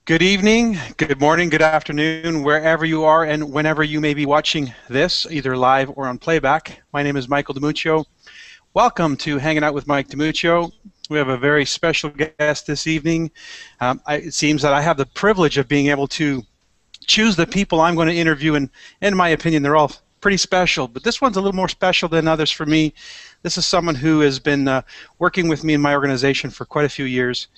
Good evening, good morning, good afternoon, wherever you are and whenever you may be watching this, either live or on playback. My name is Michael DiMuccio. Welcome to Hanging Out with Mike DiMuccio. We have a very special guest this evening. It seems that I have the privilege of being able to choose the people I'm going to interview, and in my opinion, they're all pretty special. But this one's a little more special than others for me. This is someone who has been working with me in my organization for quite a few years.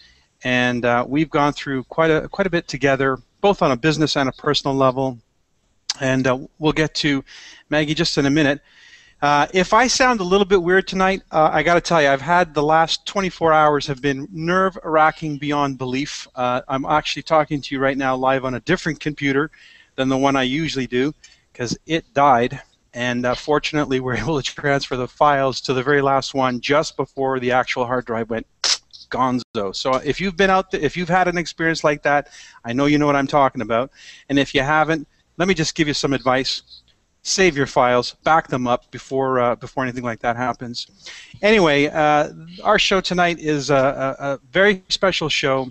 And we've gone through quite a bit together, both on a business and a personal level. And we'll get to Maggie just in a minute. If I sound a little bit weird tonight, I got to tell you, I've had the last 24 hours have been nerve-wracking beyond belief. I'm actually talking to you right now live on a different computer than the one I usually do, because it died. And fortunately, we're able to transfer the files to the very last one just before the actual hard drive went gonzo. So if you've been out there, if you've had an experience like that, I know you know what I'm talking about. And if you haven't, let me just give you some advice. Save your files, back them up before anything like that happens. Anyway, our show tonight is a very special show.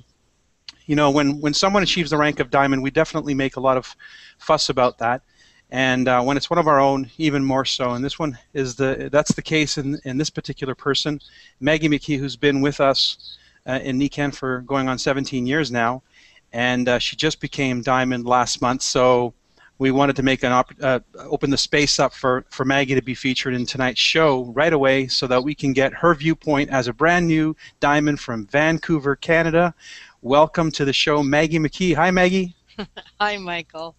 You know, when someone achieves the rank of diamond, we definitely make a lot of fuss about that. And when it's one of our own, even more so. And this one is that's the case in this particular person, Maggie McKee, who's been with us in Nikken for going on 17 years now, and she just became diamond last month. So we wanted to make open the space up for Maggie to be featured in tonight's show right away, so that we can get her viewpoint as a brand new diamond from Vancouver, Canada. Welcome to the show, Maggie McKee. Hi, Maggie. Hi, Michael.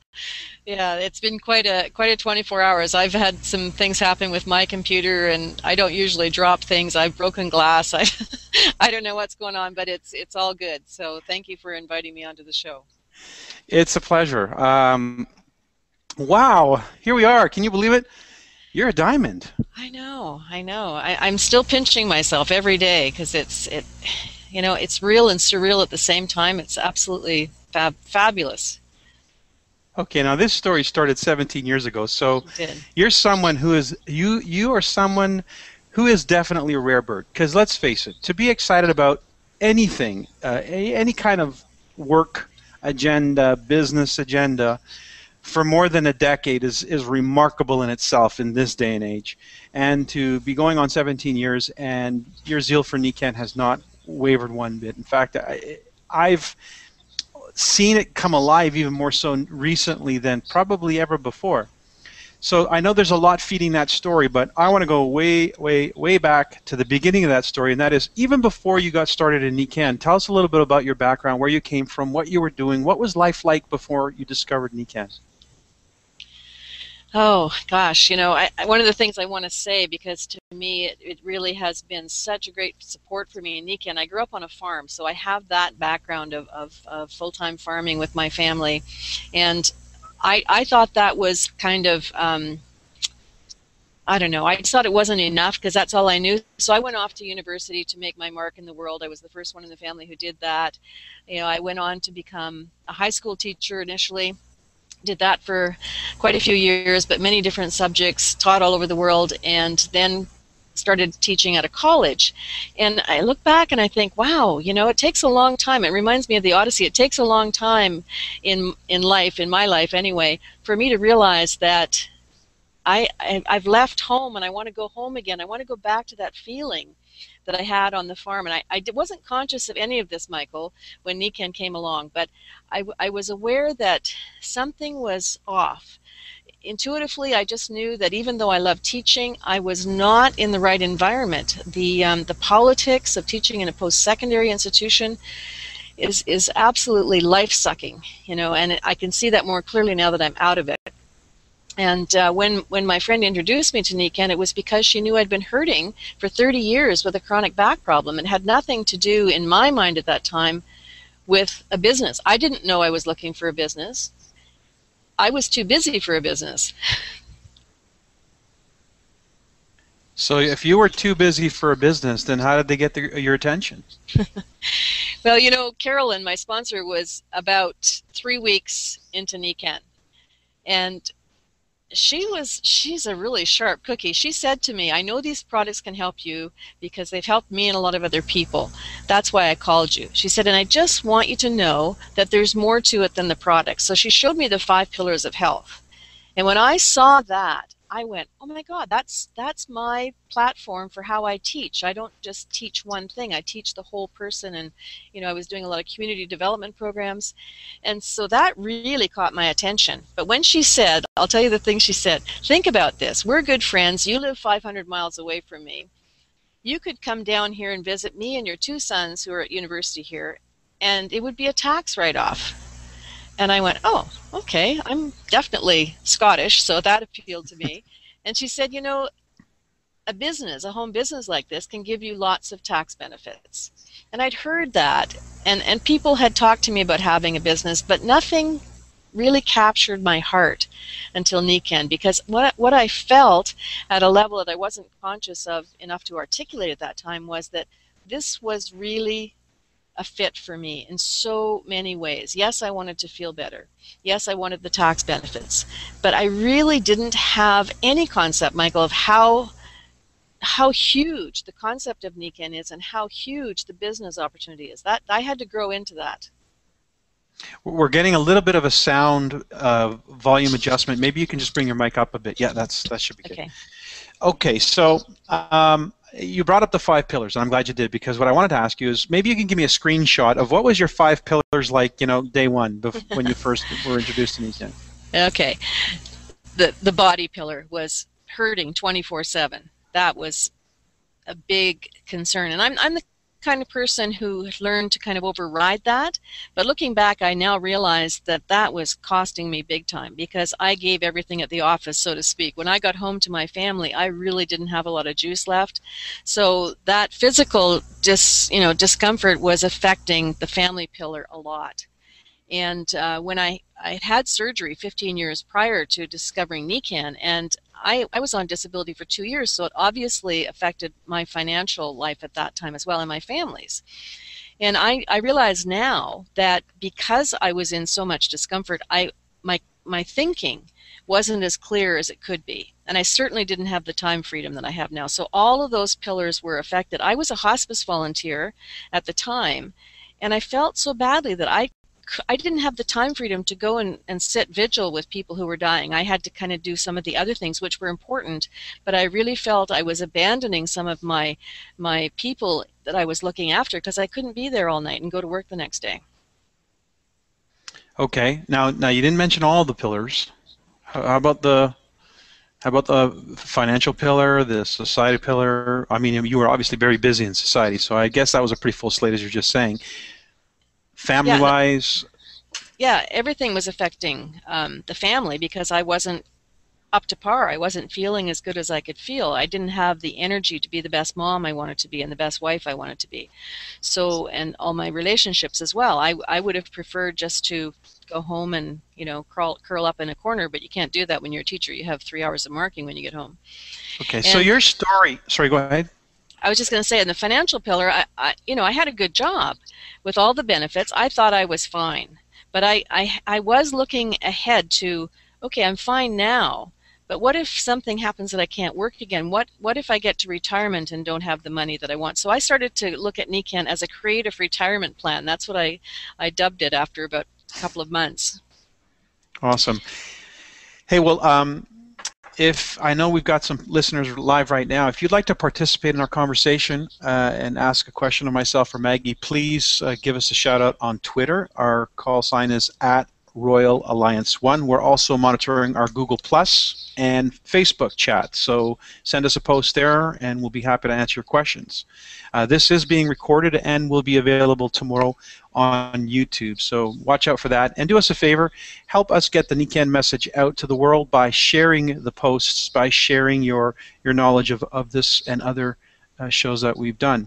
Yeah, it's been quite a 24 hours. I've had some things happen with my computer, and I don't usually drop things. I've broken glass. I don't know what's going on, but it's all good. So thank you for inviting me onto the show. It's a pleasure. Wow, here we are. Can you believe it? You're a diamond. I know. I'm still pinching myself every day because it's real and surreal at the same time. It's absolutely fabulous. Okay, now this story started 17 years ago, so you're someone who is you are someone who is definitely a rare bird. Because let's face it, to be excited about anything, any kind of work agenda, business agenda, for more than a decade is remarkable in itself in this day and age. And to be going on 17 years, and your zeal for Nikken has not wavered one bit. In fact, I've seen it come alive even more so recently than probably ever before. So I know there's a lot feeding that story, but I want to go way back to the beginning of that story, and that is even before you got started in Nikken. Tell us a little bit about your background, where you came from, what you were doing, what was life like before you discovered Nikken? Oh, gosh, one of the things I want to say, because to me it really has been such a great support for me in Nikken. I grew up on a farm, so I have that background of full-time farming with my family. And I thought that was kind of, I don't know, I just thought it wasn't enough because that's all I knew. So I went off to university to make my mark in the world. I was the first one in the family who did that. I went on to become a high school teacher initially. Did that for quite a few years, but many different subjects, taught all over the world, and then started teaching at a college. And I look back and I think, wow, it takes a long time. It reminds me of the Odyssey. It takes a long time in life, in my life anyway, for me to realize that I've left home and I want to go home again. I want to go back to that feeling that I had on the farm. And I wasn't conscious of any of this, Michael, when Nikken came along, but I was aware that something was off. Intuitively, I just knew that even though I loved teaching, I was not in the right environment. The politics of teaching in a post-secondary institution is absolutely life-sucking, and I can see that more clearly now that I'm out of it. And when my friend introduced me to Nikken, it was because she knew I'd been hurting for 30 years with a chronic back problem. It had nothing to do, in my mind at that time, with a business. I didn't know I was looking for a business. I was too busy for a business. So if you were too busy for a business, then how did they get your attention? Well, Carolyn, my sponsor, was about 3 weeks into Nikken. And she's a really sharp cookie. She said to me, I know these products can help you because they've helped me and a lot of other people. That's why I called you. She said, and I just want you to know that there's more to it than the products. So she showed me the 5 pillars of health. And when I saw that, I went, oh my God, that's my platform for how I teach. I don't just teach one thing. I teach the whole person. And, I was doing a lot of community development programs. And so that really caught my attention. But when she said, I'll tell you the thing she said, think about this. We're good friends. You live 500 miles away from me. You could come down here and visit me and your 2 sons who are at university here, and it would be a tax write-off. And I went, oh, okay, I'm definitely Scottish, so that appealed to me. And she said, a home business like this can give you lots of tax benefits. And I'd heard that, and people had talked to me about having a business, but nothing really captured my heart until Nikken, because what I felt at a level that I wasn't conscious of enough to articulate at that time was that this was really a fit for me in so many ways. Yes, I wanted to feel better. Yes, I wanted the tax benefits. But I really didn't have any concept, Michael, of how huge the concept of Nikken is and how huge the business opportunity is. That I had to grow into that. We're getting a little bit of a sound volume adjustment. Maybe you can just bring your mic up a bit. Yeah, that should be good. Okay. Okay, so you brought up the 5 pillars, and I'm glad you did, because what I wanted to ask you is maybe you can give me a screenshot of what was your 5 pillars like, day one when you first were introduced to Nikken. Okay. The body pillar was hurting 24/7. That was a big concern, and I'm the kind of person who learned to kind of override that. But looking back, I now realize that was costing me big time, because I gave everything at the office, so to speak. When I got home to my family, I really didn't have a lot of juice left. So that physical discomfort was affecting the family pillar a lot. And when I had surgery 15 years prior to discovering Nikken, and I was on disability for 2 years, so it obviously affected my financial life at that time as well, and my family's. And I realize now that because I was in so much discomfort, my thinking wasn't as clear as it could be. And I certainly didn't have the time freedom that I have now. So all of those pillars were affected. I was a hospice volunteer at the time, and I felt so badly that I didn't have the time freedom to go and sit vigil with people who were dying. I had to kind of do some of the other things which were important, but I really felt I was abandoning some of my people that I was looking after, because I couldn't be there all night and go to work the next day. Okay. Now you didn't mention all the pillars. How about the financial pillar, the society pillar? I mean, you were obviously very busy in society, so I guess that was a pretty full slate, as you're just saying. Family-wise? Yeah, everything was affecting the family, because I wasn't up to par. I wasn't feeling as good as I could feel. I didn't have the energy to be the best mom I wanted to be and the best wife I wanted to be. So, and all my relationships as well. I would have preferred just to go home and, curl up in a corner, but you can't do that when you're a teacher. You have 3 hours of marking when you get home. Okay, so your story, sorry, go ahead. I was just going to say, in the financial pillar, I had a good job with all the benefits. I thought I was fine, but I was looking ahead to, okay, I'm fine now, but what if something happens that I can't work again? What if I get to retirement and don't have the money that I want? So I started to look at Nikken as a creative retirement plan. That's what I dubbed it after about a couple of months. Awesome. Hey, well, if I know we've got some listeners live right now, if you'd like to participate in our conversation and ask a question of myself or Maggie, please give us a shout out on Twitter. Our call sign is @RoyalAlliance1. We're also monitoring our Google Plus and Facebook chat, so send us a post there and we'll be happy to answer your questions. This is being recorded and will be available tomorrow on YouTube, so watch out for that. And do us a favor, help us get the Nikken message out to the world by sharing the posts, by sharing your knowledge of this and other shows that we've done.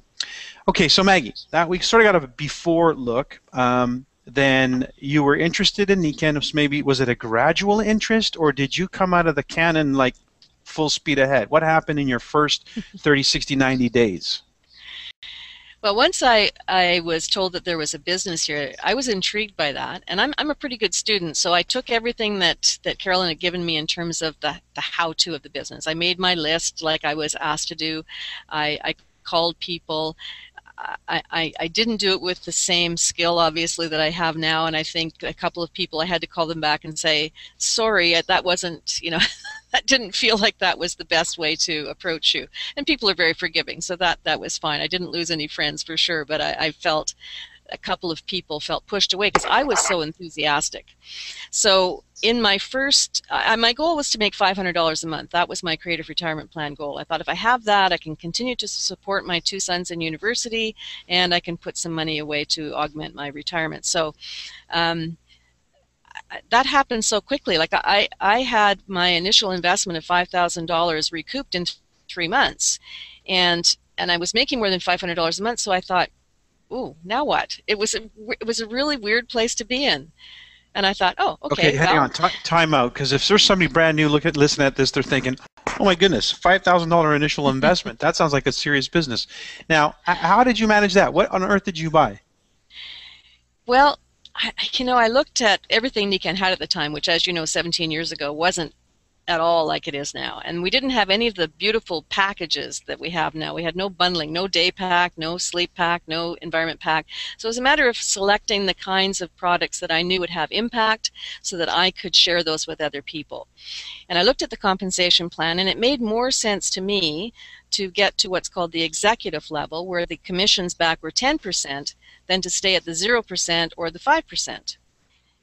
Okay, so Maggie, that we sort of got a before look. Then you were interested in Nikken. Was it a gradual interest, or did you come out of the cannon like full speed ahead? What happened in your first 30, 60, 90 days? Well, once I was told that there was a business here, I was intrigued by that, and I'm a pretty good student, so I took everything that Carolyn had given me in terms of the how-to of the business. I made my list like I was asked to do. I called people. I didn't do it with the same skill, obviously, that I have now, and I think a couple of people I had to call them back and say, sorry, that wasn't, that didn't feel like that was the best way to approach you. And people are very forgiving, so that was fine. I didn't lose any friends for sure, but I felt a couple of people felt pushed away because I was so enthusiastic. So in my first, my goal was to make $500 a month. That was my creative retirement plan goal. I thought if I have that, I can continue to support my two sons in university, and I can put some money away to augment my retirement. So that happened so quickly. Like I had my initial investment of $5,000 recouped in 3 months, and I was making more than $500 a month. So I thought, ooh, now what? It was a really weird place to be in, and I thought, oh, okay. Okay, hang on, time out, because if there's somebody brand new listening at this, they're thinking, oh my goodness, $5,000 initial investment. That sounds like a serious business. Now, how did you manage that? What on earth did you buy? Well, I looked at everything Nikken had at the time, which, as you know, 17 years ago wasn't at all like it is now. And we didn't have any of the beautiful packages that we have now. We had no bundling, no day pack, no sleep pack, no environment pack. So it was a matter of selecting the kinds of products that I knew would have impact so that I could share those with other people. And I looked at the compensation plan, and it made more sense to me to get to what's called the executive level, where the commissions back were 10%, than to stay at the 0% or the 5%.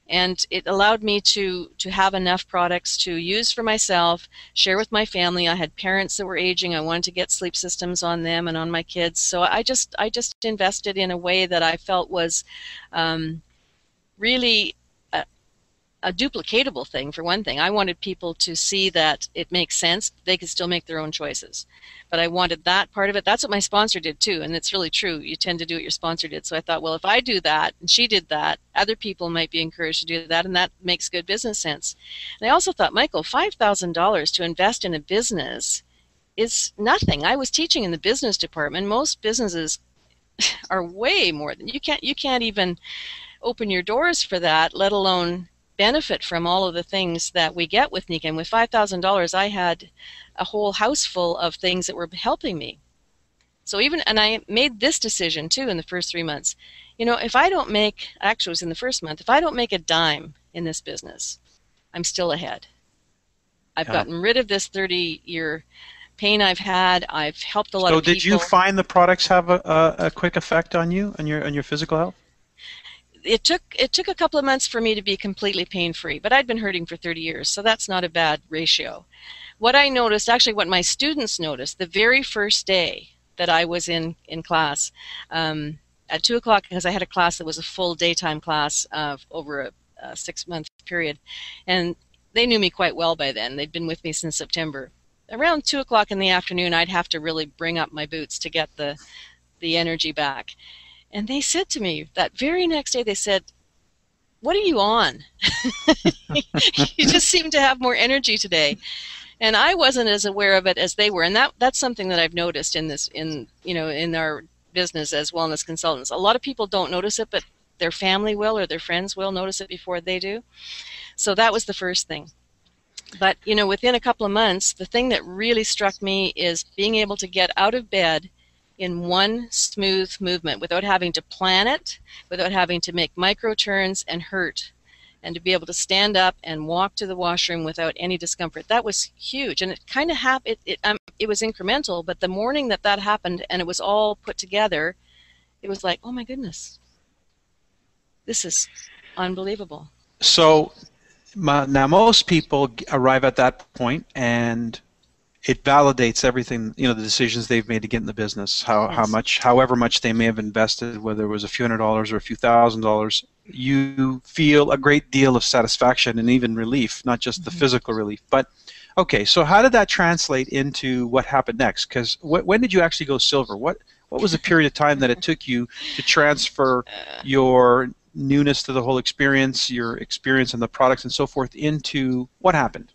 And it allowed me to have enough products to use for myself, share with my family. I had parents that were aging. I wanted to get sleep systems on them and on my kids. So I just invested in a way that I felt was really a duplicatable thing, for one thing. I wanted people to see that it makes sense. They could still make their own choices. But I wanted that part of it. That's what my sponsor did too, and it's really true. You tend to do what your sponsor did. So I thought, well, if I do that, and she did that, other people might be encouraged to do that, and that makes good business sense. And I also thought, Michael, $5,000 to invest in a business is nothing. I was teaching in the business department. Most businesses are way more than, you can't even open your doors for that, let alone benefit from all of the things that we get with Nikken. With $5,000, I had a whole house full of things that were helping me. So and I made this decision too in the first 3 months. If I don't make, actually it was in the first month, if I don't make a dime in this business, I'm still ahead. I've gotten rid of this 30-year pain I've had. I've helped a lot of people. So did you find the products have a quick effect on you, on your physical health? It took a couple of months for me to be completely pain-free, but I'd been hurting for 30 years, so that's not a bad ratio. What I noticed, actually what my students noticed, the very first day that I was in class, at 2 o'clock, because I had a class that was a full daytime class over a 6-month period, and they knew me quite well by then. They'd been with me since September. Around 2 o'clock in the afternoon, I'd have to really bring up my boots to get the energy back. And they said to me that very next day, they said, what are you on? You just seem to have more energy today. And I wasn't as aware of it as they were. And that's something that I've noticed in our business as wellness consultants. A lot of people don't notice it, but their family will or their friends will notice it before they do. So that was the first thing. But, within a couple of months, the thing that really struck me is being able to get out of bed in one smooth movement without having to plan it, without having to make micro turns and hurt, and to be able to stand up and walk to the washroom without any discomfort. That was huge, and it kind of happened. It was incremental, but the morning that happened and it was all put together, it was like, oh my goodness, this is unbelievable. So now most people arrive at that point and it validates everything, the decisions they've made to get in the business, however much they may have invested, whether it was a few $100s or a few $1,000s, you feel a great deal of satisfaction and even relief, not just the physical relief. But, okay, so how did that translate into what happened next? Because when did you actually go silver? What was the period of time that it took you to transfer your newness to the whole experience, your experience in the products and so forth, into what happened?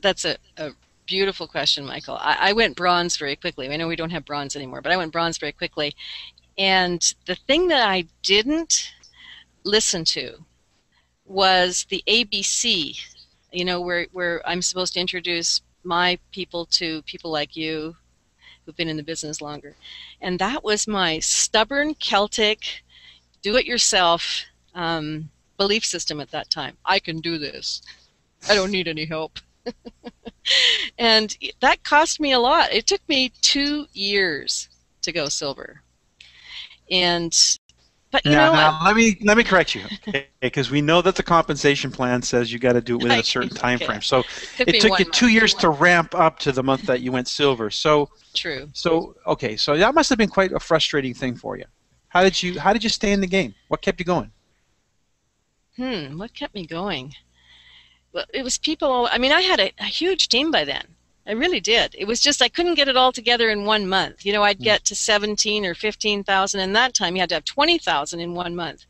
That's a beautiful question, Michael. I went bronze very quickly. I know we don't have bronze anymore, but I went bronze very quickly. And the thing that I didn't listen to was the ABC, you know, where I'm supposed to introduce my people to people like you who've been in the business longer. And that was my stubborn Celtic, do-it-yourself belief system at that time. I can do this. I don't need any help. And that cost me a lot. It took me 2 years to go silver. And but you know, now let me correct you, okay? Because we know that the compensation plan says you got to do it within a certain time frame. So it took you 2 years to ramp up to the month that you went silver. So true. So okay, so that must have been quite a frustrating thing for you. How did you stay in the game? What kept you going? What kept me going? Well, it was people. I mean, I had a huge team by then. I really did. It was just I couldn't get it all together in 1 month. You know, I'd get to 17 or 15,000, and that time you had to have 20,000 in 1 month.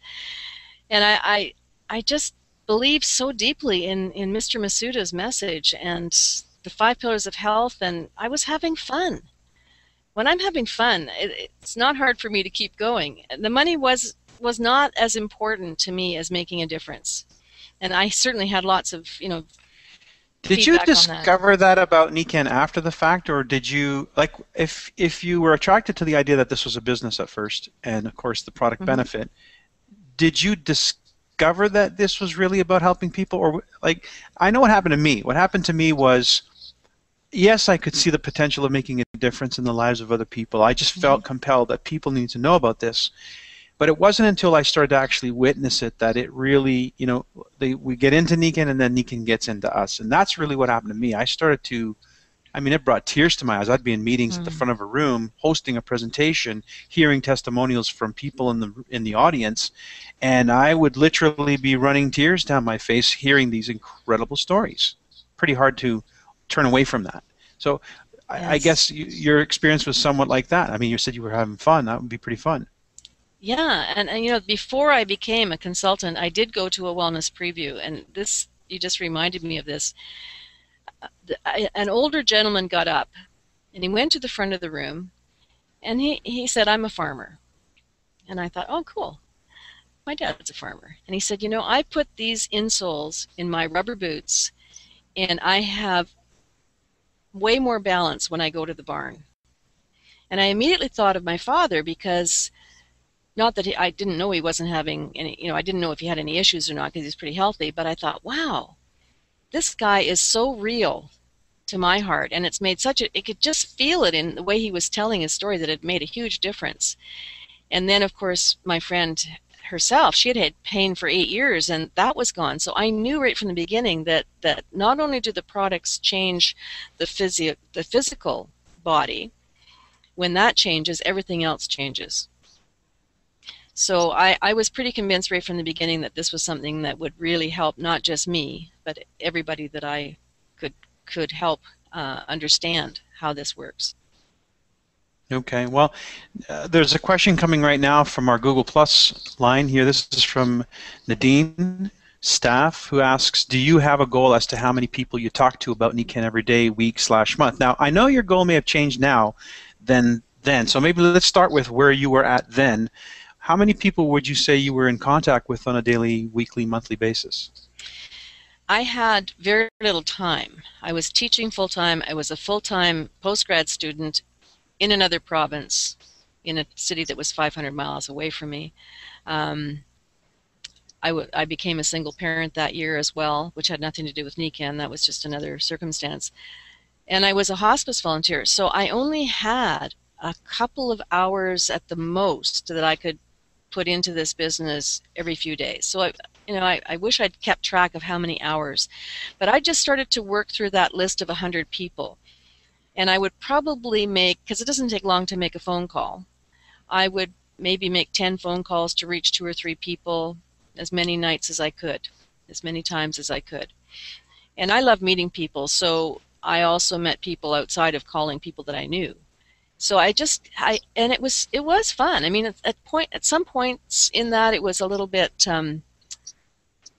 And I just believed so deeply in Mr. Masuda's message and the 5 pillars of health, and I was having fun. When I'm having fun, it's not hard for me to keep going. The money was not as important to me as making a difference. And I certainly had lots of, you know, did you discover that about Nikken after the fact, or did you, like, if you were attracted to the idea that this was a business at first, and of course the product benefit, did you discover that this was really about helping people? Or, like, I know what happened to me. What happened to me was, yes, I could see the potential of making a difference in the lives of other people. I just felt compelled that people need to know about this. But it wasn't until I started to actually witness it that it really, you know, we get into Nikken and then Nikken gets into us. And that's really what happened to me. I started to, I mean, it brought tears to my eyes. I'd be in meetings at the front of a room, hosting a presentation, hearing testimonials from people in the audience, and I would literally be running tears down my face hearing these incredible stories. Pretty hard to turn away from that. So I guess your experience was somewhat like that. I mean, you said you were having fun. That would be pretty fun. Yeah, and you know, before I became a consultant, I did go to a wellness preview, and this, you just reminded me of this. An older gentleman got up, and he went to the front of the room, and he said, "I'm a farmer." And I thought, oh, cool. My dad's a farmer. And he said, you know, I put these insoles in my rubber boots, and I have way more balance when I go to the barn. And I immediately thought of my father, because not that I didn't know he wasn't having any, you know, I didn't know if he had any issues or not, because he's pretty healthy, but I thought, wow, this guy is so real to my heart, and it's made such a, it could just feel it in the way he was telling his story, that it made a huge difference. And then, of course, my friend herself, she had had pain for 8 years, and that was gone. So I knew right from the beginning that not only do the products change the physical body, when that changes, everything else changes. So I was pretty convinced right from the beginning that this was something that would really help not just me, but everybody that I could help understand how this works. Okay, well, there's a question coming right now from our Google Plus line here. This is from Nadine Staff, who asks, do you have a goal as to how many people you talk to about Nikken every day, week, / month? Now, I know your goal may have changed now than then, so maybe let's start with where you were at then. How many people would you say you were in contact with on a daily, weekly, monthly basis? I had very little time. I was teaching full-time. I was a full-time postgrad student in another province, in a city that was 500 miles away from me. I became a single parent that year as well, which had nothing to do with Nikken. That was just another circumstance. And I was a hospice volunteer, so I only had a couple of hours at the most that I could put into this business every few days. So I wish I'd kept track of how many hours, but I just started to work through that list of 100 people, and I would probably make, because it doesn't take long to make a phone call, I would maybe make 10 phone calls to reach 2 or 3 people as many nights as I could, as many times as I could. And I love meeting people, so I also met people outside of calling people that I knew. So and it was fun. I mean, at some points in that it was a little bit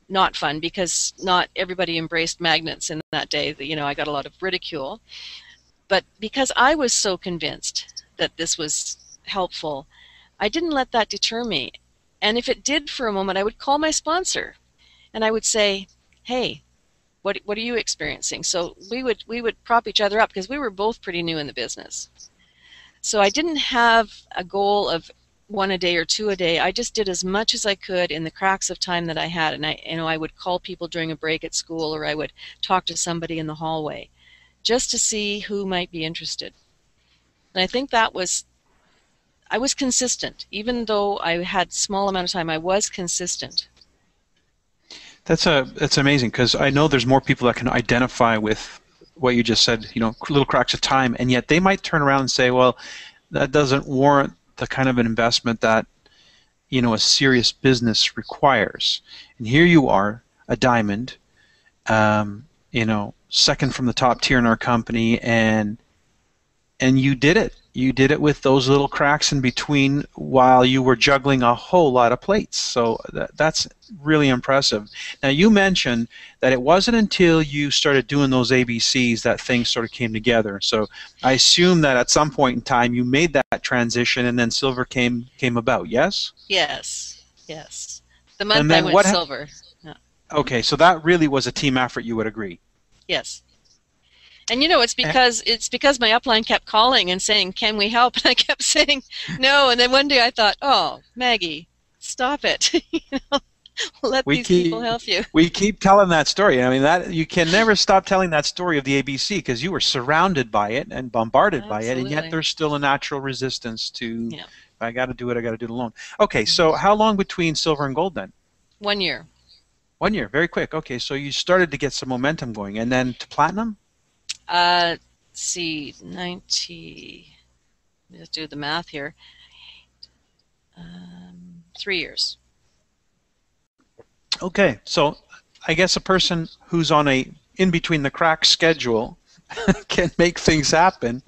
not fun, because not everybody embraced magnets in that day. You know, I got a lot of ridicule. But because I was so convinced that this was helpful, I didn't let that deter me. And if it did for a moment, I would call my sponsor and I would say, hey, what are you experiencing? So we would prop each other up because we were both pretty new in the business. So I didn't have a goal of 1 a day or 2 a day. I just did as much as I could in the cracks of time that I had. And I would call people during a break at school, or I would talk to somebody in the hallway just to see who might be interested. And I think I was consistent. Even though I had small amount of time, I was consistent. That's amazing, because I know there's more people that can identify with what you just said, little cracks of time, and yet they might turn around and say, well, that doesn't warrant the kind of an investment that a serious business requires. And here you are, a diamond, second from the top tier in our company, and you did it. You did it with those little cracks in between while you were juggling a whole lot of plates. So that's really impressive. Now, you mentioned that it wasn't until you started doing those ABCs that things sort of came together. So I assume that at some point in time you made that transition and then silver came about, yes? Yes, yes. The month I went silver. Yeah. Okay, so that really was a team effort, you would agree? Yes. And it's because my upline kept calling and saying, "Can we help?" And I kept saying no. And then one day I thought, "Oh, Maggie, stop it! Let these people help you." We keep telling that story. I mean, that you can never stop telling that story of the ABC, because you were surrounded by it and bombarded by it, and yet there's still a natural resistance to. Yeah. If I got to do it, I got to do it alone. Okay, so how long between silver and gold then? 1 year. 1 year, very quick. Okay, so you started to get some momentum going, and then to platinum. See, 90, let's do the math here, 3 years. Okay, so I guess a person who's on a in-between-the-cracks schedule can make things happen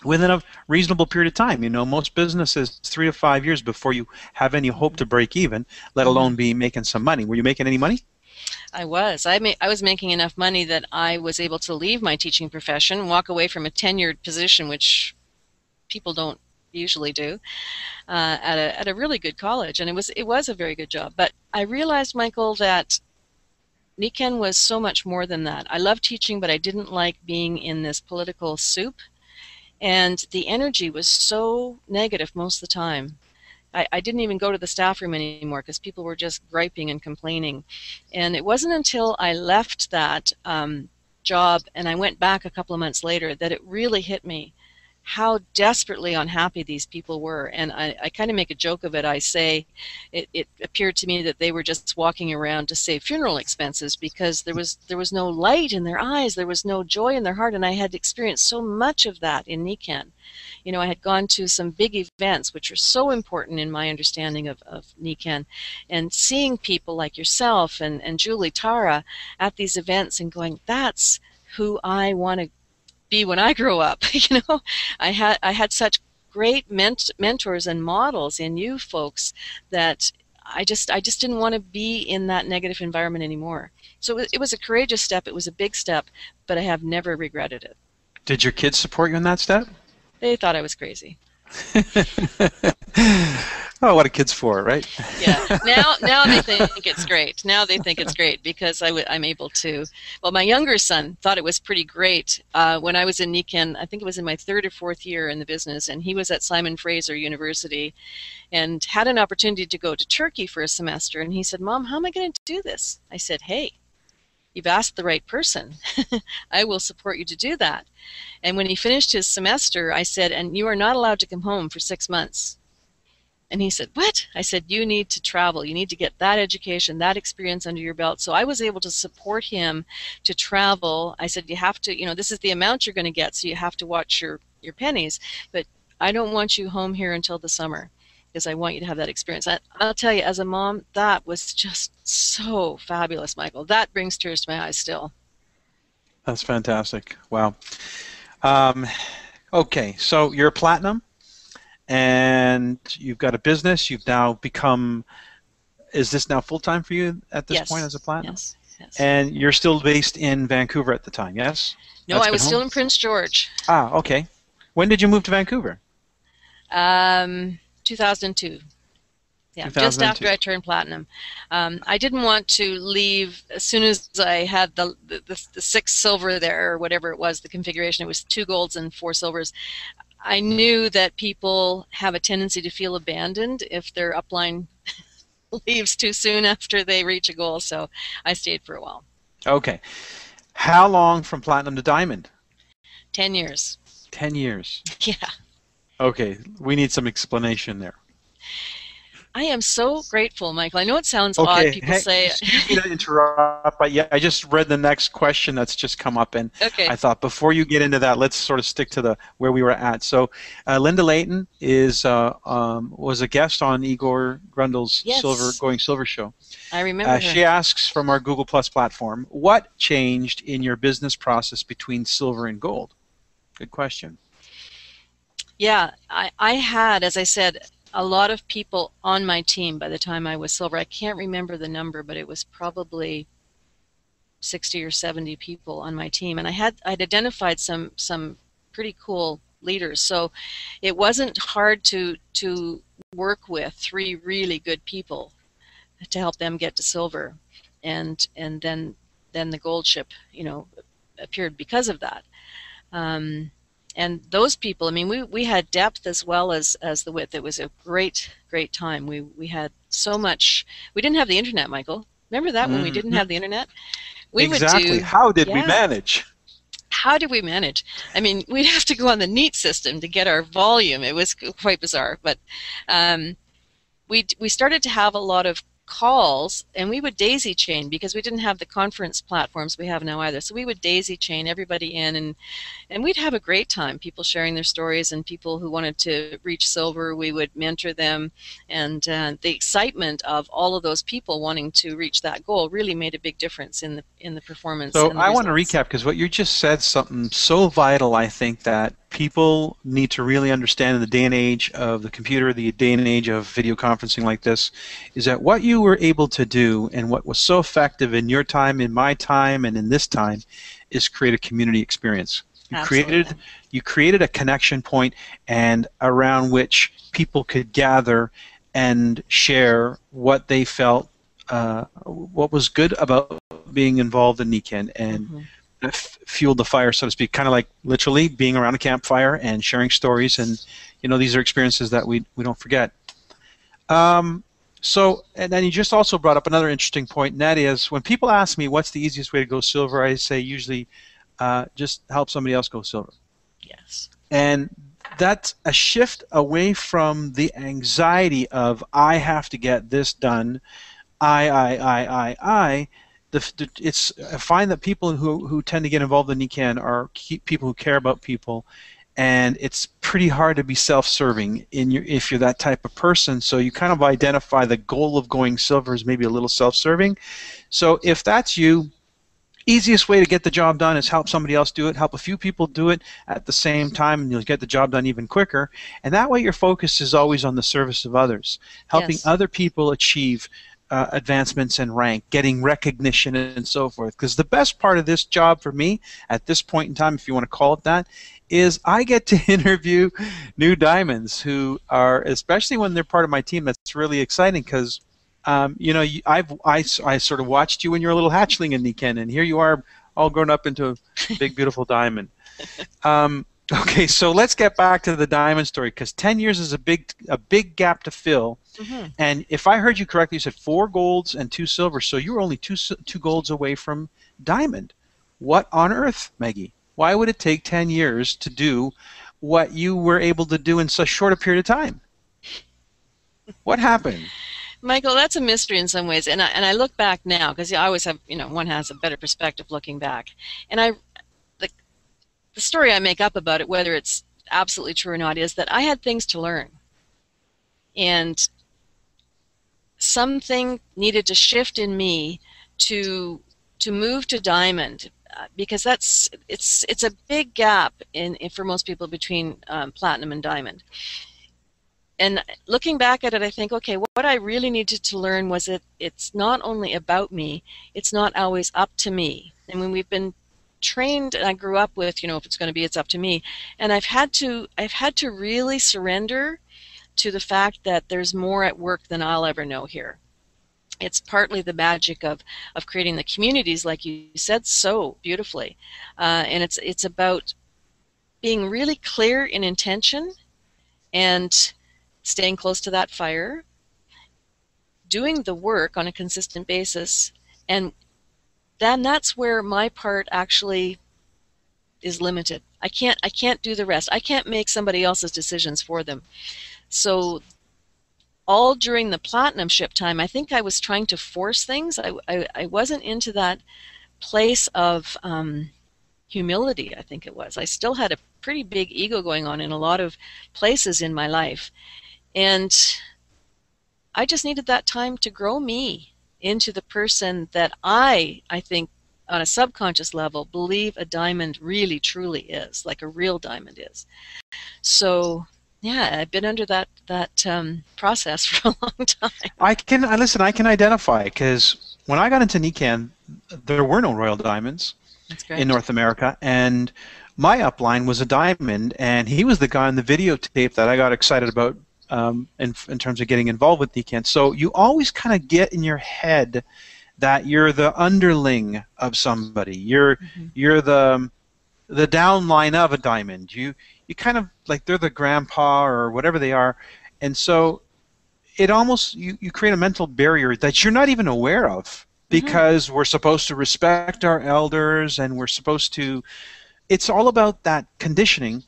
within a reasonable period of time. Most businesses 3 to 5 years before you have any hope to break even, let alone be making some money. Were you making any money? I was. I was making enough money that I was able to leave my teaching profession, walk away from a tenured position, which people don't usually do, at a really good college, and it was a very good job. But I realized, Michael, that Nikken was so much more than that. I loved teaching, but I didn't like being in this political soup, and the energy was so negative most of the time. I didn't even go to the staff room anymore because people were just griping and complaining. And it wasn't until I left that job and I went back a couple of months later that it really hit me how desperately unhappy these people were. And I kind of make a joke of it. I say it appeared to me that they were just walking around to save funeral expenses because there was no light in their eyes, there was no joy in their heart, and I had experienced so much of that in Nikken. I had gone to some big events, which are so important in my understanding of Nikken, and seeing people like yourself and Julie Tara at these events and going, that's who I want to be when I grow up. I had such great mentors and models in you folks that I just didn't want to be in that negative environment anymore. So it was a courageous step. It was a big step, but I have never regretted it. Did your kids support you in that step? They thought I was crazy. Oh, what are kids for, right? Yeah. Now they think it's great. Now they think it's great because I'm able to. Well, my younger son thought it was pretty great when I was in Nikken. I think it was in my 3rd or 4th year in the business, and he was at Simon Fraser University, and had an opportunity to go to Turkey for a semester. And he said, "Mom, how am I going to do this?" I said, "Hey, you've asked the right person. I will support you to do that." And when he finished his semester, I said, "And you are not allowed to come home for 6 months." And he said, "What?" I said, "You need to travel. You need to get that education, that experience under your belt." So I was able to support him to travel. I said, "You have to, this is the amount you're going to get, so you have to watch your pennies. But I don't want you home here until the summer because I want you to have that experience." I'll tell you, as a mom, that was just so fabulous, Michael. That brings tears to my eyes still. That's fantastic. Wow. Okay, so you're platinum, and you've got a business. You've now become, is this now full-time for you at this point as a platinum? Yes, yes. And you're still based in Vancouver at the time, yes? No, I was still in Prince George. Ah, okay. When did you move to Vancouver? 2002. Yeah, just after 2002. I turned platinum. I didn't want to leave as soon as I had the 6 silver there, or whatever it was, the configuration. It was 2 golds and 4 silvers. I knew that people have a tendency to feel abandoned if their upline leaves too soon after they reach a goal, so I stayed for a while. Okay. How long from platinum to diamond? 10 years. 10 years. Yeah. Okay, we need some explanation there. I am so grateful, Michael. I know it sounds Okay, odd. People say... excuse me to interrupt, but yeah, I just read the next question that's just come up, and Okay. I thought before you get into that, let's sort of stick to the where we were at. So, Linda Layton was a guest on Igor Grundle's Yes. Going Silver show. I remember her. She asks from our Google Plus platform, what changed in your business process between silver and gold? Good question. Yeah, I had, as I said, a lot of people on my team by the time I was silver. I can't remember the number, but it was probably 60 or 70 people on my team, and I'd identified some pretty cool leaders. So it wasn't hard to work with 3 really good people to help them get to silver, and then the gold ship, appeared because of that. And those people, I mean, we had depth as well as the width. It was a great time. We had so much. We didn't have the internet, Michael. Remember that when we didn't have the internet? Exactly. How did we manage? How did we manage? I mean, we'd have to go on the NEAT system to get our volume. It was quite bizarre. But we started to have a lot of calls, and we would daisy chain because we didn't have the conference platforms we have now either. So we would daisy chain everybody in, and we'd have a great time, people sharing their stories, and people who wanted to reach silver, we would mentor them, and the excitement of all of those people wanting to reach that goal really made a big difference in the performance. So and the I want to results. recap, because what you just said something so vital, I think, that people need to really understand in the day and age of the computer, the day and age of video conferencing like this, is that what you were able to do and what was so effective in your time, in my time, and in this time is create a community experience. You created a connection point and around which people could gather and share what they felt, what was good about being involved in Nikken, and fueled the fire, so to speak, kind of like literally being around a campfire and sharing stories, and these are experiences that we don't forget. So, and then you just also brought up another interesting point, and that is when people ask me what's the easiest way to go silver, I say usually just help somebody else go silver. Yes. And that's a shift away from the anxiety of I have to get this done, I find that people who tend to get involved in Nikken are people who care about people, and it's pretty hard to be self-serving if you're that type of person. So you kind of identify the goal of going silver as maybe a little self-serving. So if that's you, easiest way to get the job done is help somebody else do it, help a few people do it at the same time, and you'll get the job done even quicker. And that way your focus is always on the service of others, helping other people achieve advancements in rank, getting recognition, and so forth. Because the best part of this job for me at this point in time, if you want to call it that, is I get to interview new diamonds who are, especially when they're part of my team, that's really exciting because I sort of watched you when you were a little hatchling in Nikken, and here you are all grown up into a big, beautiful diamond. Okay, so let's get back to the diamond story, because 10 years is a big gap to fill. And if I heard you correctly, you said 4 golds and 2 silvers, so you were only two golds away from diamond. What on earth, Maggie? Why would it take 10 years to do what you were able to do in such short a period of time? What happened? Michael, that's a mystery in some ways, and I look back now, because I always have, one has a better perspective looking back, and the story I make up about it, whether it's absolutely true or not, is that I had things to learn, and something needed to shift in me to move to diamond, because it's a big gap for most people between platinum and diamond. And looking back at it, I think, okay, what I really needed to learn was it's not only about me, it's not always up to me. And when we've been trained, and I grew up with, if it's going to be, it's up to me. And I've had to really surrender to the fact that there's more at work than I'll ever know here. It's partly the magic of creating the communities, like you said so beautifully, and it's about being really clear in intention and staying close to that fire, doing the work on a consistent basis, and then that's where my part actually is limited. I can't do the rest. I can't make somebody else's decisions for them. So all during the platinumship time, I think I was trying to force things. I wasn't into that place of humility, I think it was. I still had a pretty big ego going on in a lot of places in my life. And I just needed that time to grow me into the person that I think on a subconscious level believe a diamond really truly is, like a real diamond is. So yeah, I've been under that process for a long time. I can identify, because when I got into Nikken, there were no royal diamonds in North America, and my upline was a diamond, and he was the guy on the videotape that I got excited about in terms of getting involved with Nikken. So you always kind of get in your head that you're the underling of somebody. You're the downline of a diamond. You kind of like they're the grandpa or whatever they are, and so it almost you create a mental barrier that you're not even aware of, because we're supposed to respect our elders, and we're supposed to. It's all about that conditioning,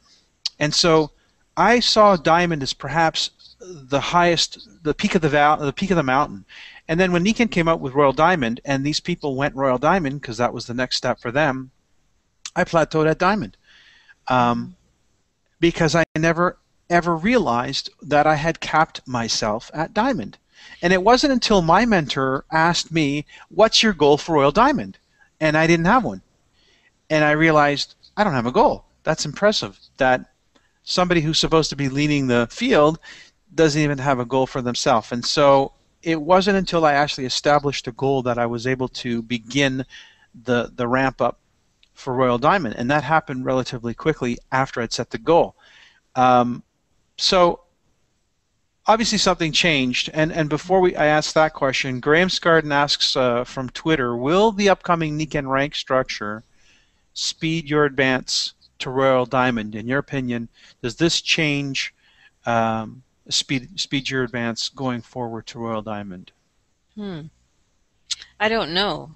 and so I saw diamond as perhaps the highest, the peak of the mountain. And then when Nikken came out with Royal Diamond, and these people went Royal Diamond because that was the next step for them, I plateaued at Diamond, because I never ever realized that I had capped myself at Diamond. And it wasn't until my mentor asked me, "What's your goal for Royal Diamond?" And I didn't have one. And I realized I don't have a goal. That's impressive that somebody who's supposed to be leading the field doesn't even have a goal for themselves. And so it wasn't until I actually established a goal that I was able to begin the ramp up for Royal Diamond, and that happened relatively quickly after I'd set the goal. So obviously something changed, and before I ask that question, Graham Scarden asks from Twitter, will the upcoming Nikken rank structure speed your advance to Royal Diamond? In your opinion, does this change speed your advance going forward to Royal Diamond? I don't know.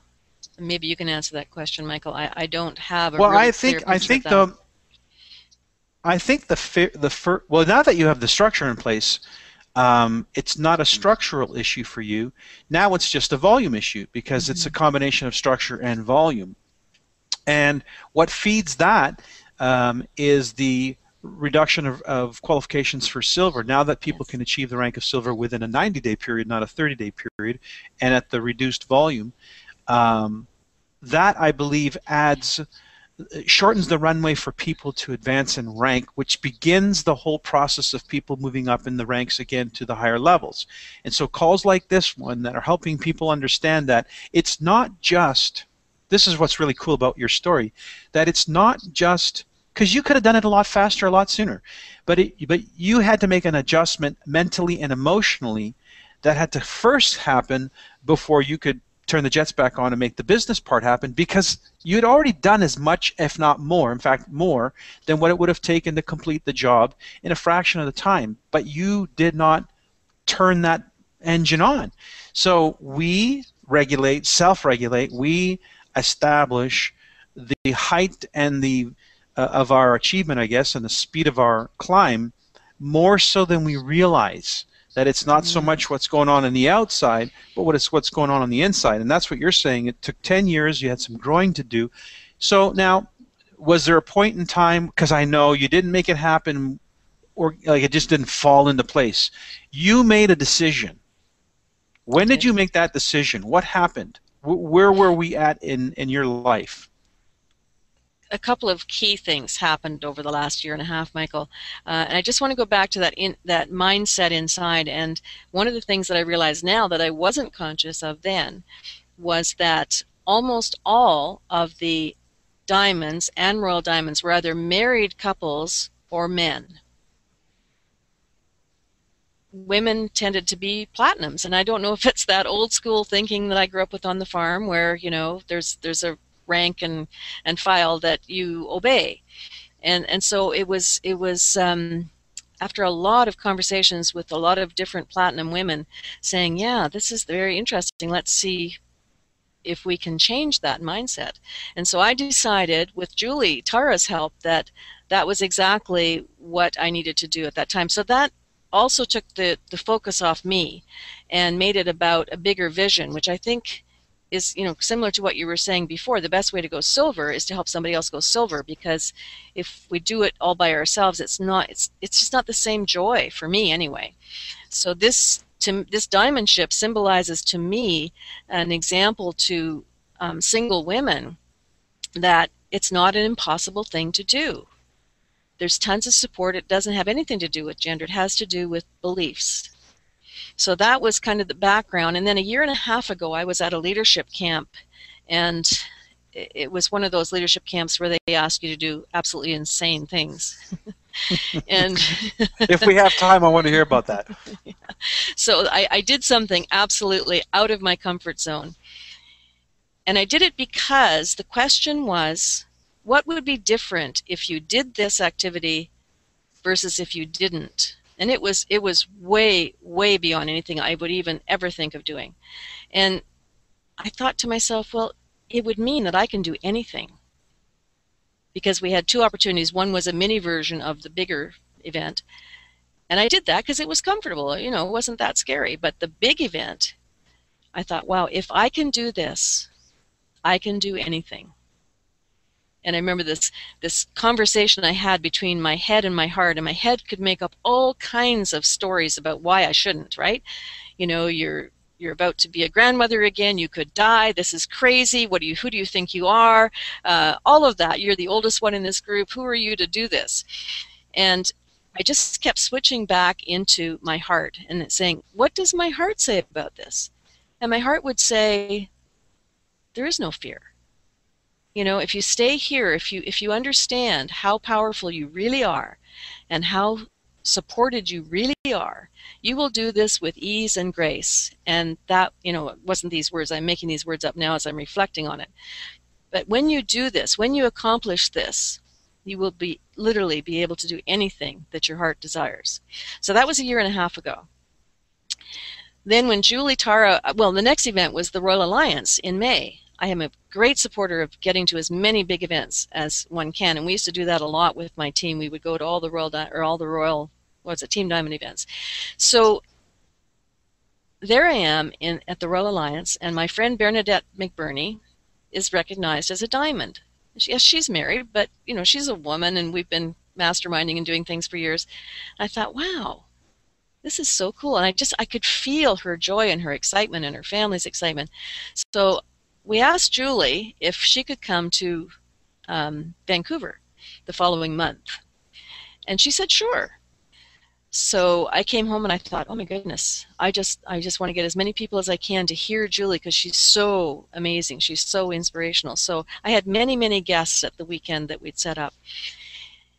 Maybe you can answer that question, Michael. I don't have a well. Really I think the well, now that you have the structure in place, it's not a structural issue for you. Now it's just a volume issue, because it's a combination of structure and volume. And what feeds that is the reduction of qualifications for silver. Now that people can achieve the rank of silver within a 90-day period, not a 30-day period, and at the reduced volume, that I believe shortens the runway for people to advance in rank, which begins the whole process of people moving up in the ranks again to the higher levels. And so calls like this one that are helping people understand that it's not just, this is what's really cool about your story, that it's not just, because you could have done it a lot faster, a lot sooner, but you had to make an adjustment mentally and emotionally that had to first happen before you could turn the jets back on and make the business part happen, because you had already done as much, if not more, in fact more, than what it would have taken to complete the job in a fraction of the time. But you did not turn that engine on. So we regulate, self-regulate, we establish the height and the of our achievement, I guess, and the speed of our climb more so than we realize. That it's not so much what's going on the outside, but what's going on the inside. And that's what you're saying. It took 10 years. You had some growing to do. So now, was there a point in time, because I know you didn't make it happen, or like it just didn't fall into place. You made a decision. When did you make that decision? What happened? Where were we at in your life? A couple of key things happened over the last year and a half, Michael. And I just want to go back to that mindset inside. And one of the things that I realize now that I wasn't conscious of then was that almost all of the diamonds and Royal Diamonds were either married couples or men. women tended to be platinums. And I don't know if it's that old school thinking that I grew up with on the farm where, you know, there's a rank and file that you obey. And so it was after a lot of conversations with a lot of different platinum women saying, yeah, this is very interesting. Let's see if we can change that mindset. And so I decided, with Julie Tara's help, that that was exactly what I needed to do at that time. So that also took the focus off me and made it about a bigger vision, which I think is, you know, similar to what you were saying before. The best way to go silver is to help somebody else go silver, because if we do it all by ourselves, it's just not the same joy for me anyway. So this diamond ship symbolizes to me an example to single women that it's not an impossible thing to do. There's tons of support. It doesn't have anything to do with gender. It has to do with beliefs. So that was kind of the background. And then a year and a half ago, I was at a leadership camp, and it was one of those leadership camps where they ask you to do absolutely insane things. And if we have time, I want to hear about that. Yeah. So I did something absolutely out of my comfort zone. And I did it because the question was, what would be different if you did this activity versus if you didn't? And it was way, way beyond anything I would even ever think of doing. And I thought to myself, well, it would mean that I can do anything. Because we had two opportunities. One was a mini version of the bigger event. And I did that because it was comfortable. You know, it wasn't that scary. But the big event, I thought, wow, if I can do this, I can do anything. And I remember this conversation I had between my head and my heart, and my head could make up all kinds of stories about why I shouldn't, right? You know, you're about to be a grandmother again, you could die, this is crazy, who do you think you are? All of that. You're the oldest one in this group, who are you to do this? And I just kept switching back into my heart and saying, what does my heart say about this? And my heart would say, there is no fear. You know, if you stay here, if you understand how powerful you really are and how supported you really are, you will do this with ease and grace. And that, you know, it wasn't these words. I'm making these words up now as I'm reflecting on it. But when you do this, when you accomplish this, you will literally be able to do anything that your heart desires. So that was a year and a half ago. Then when Julie Tara, well, the next event was the Royal Alliance in May. I am a great supporter of getting to as many big events as one can, and we used to do that a lot with my team. We would go to all the Royal Team Diamond events. So there I am at the Royal Alliance, and my friend Bernadette McBurney is recognized as a diamond. Yes, she's married, but you know, she's a woman, and we've been masterminding and doing things for years. I thought, wow, this is so cool, and I could feel her joy and her excitement and her family's excitement. So we asked Julie if she could come to Vancouver the following month. And she said, sure. So I came home and I thought, oh my goodness, I just want to get as many people as I can to hear Julie, because she's so amazing. She's so inspirational. So I had many, many guests at the weekend that we'd set up.